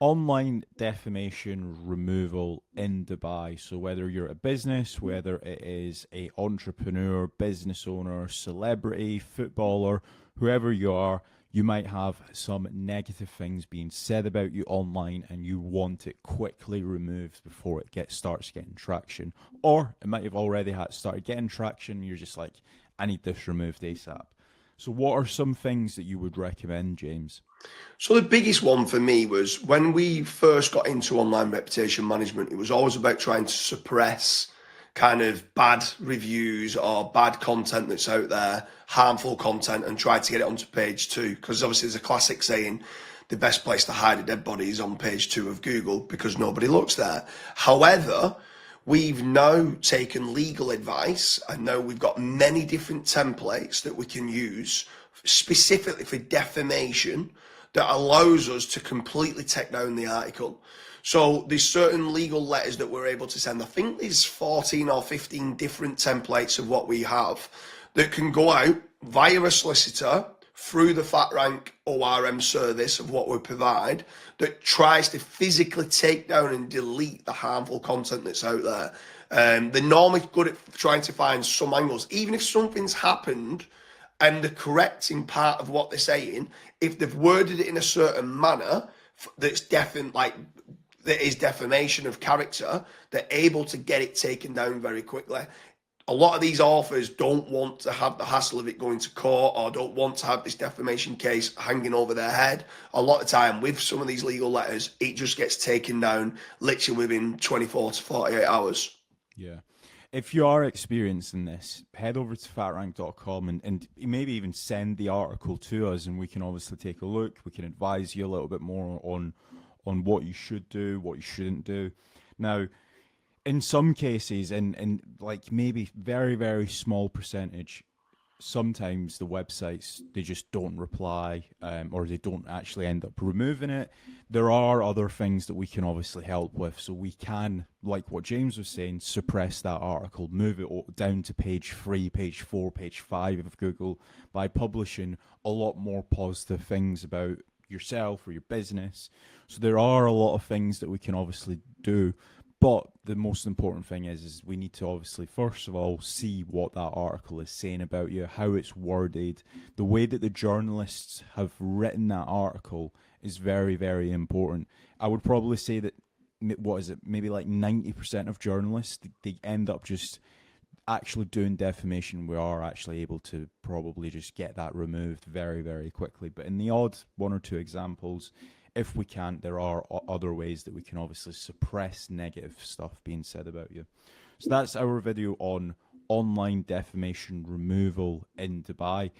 Online defamation removal in Dubai. So whether you're a business, whether it is a entrepreneur, business owner, celebrity, footballer, whoever you are, you might have some negative things being said about you online and you want it quickly removed before starts getting traction. Or it might have already started getting traction, you're just like, I need this removed ASAP. So what are some things that you would recommend, James? So the biggest one for me was when we first got into online reputation management, it was always about trying to suppress kind of bad reviews or bad content that's out there, harmful content, and try to get it onto page two. Because obviously there's a classic saying, the best place to hide a dead body is on page two of Google because nobody looks there. However, we've now taken legal advice and now we've got many different templates that we can use specifically for defamation that allows us to completely take down the article. So there's certain legal letters that we're able to send. I think there's 14 or 15 different templates of what we have that can go out via a solicitor through the FatRank ORM service of what we provide that tries to physically take down and delete the harmful content that's out there. They're normally good at trying to find some angles, even if something's happened and the correcting part of what they're saying, if they've worded it in a certain manner that's like that is defamation of character, they're able to get it taken down very quickly. A lot of these authors don't want to have the hassle of it going to court or don't want to have this defamation case hanging over their head. A lot of time with some of these legal letters, it just gets taken down literally within 24 to 48 hours. Yeah. If you are experiencing this, head over to fatrank.com and maybe even send the article to us and we can obviously take a look. We can advise you a little bit more on what you should do, what you shouldn't do. Now, in some cases, and like maybe very, very small percentage, sometimes the websites they just don't reply or they don't actually end up removing it. There are other things that we can obviously help with, so we can, like what James was saying, suppress that article, move it down to page 3, page 4, page 5 of Google by publishing a lot more positive things about yourself or your business. So there are a lot of things that we can obviously do, but the most important thing is we need to obviously, first of all, see what that article is saying about you, how it's worded. The way that the journalists have written that article is very, very important. I would probably say that, what is it, maybe like 90% of journalists, they end up just actually doing defamation. We are actually able to probably just get that removed very, very quickly. But in the odd one or two examples, if we can't, there are other ways that we can obviously suppress negative stuff being said about you. So that's our video on online defamation removal in Dubai.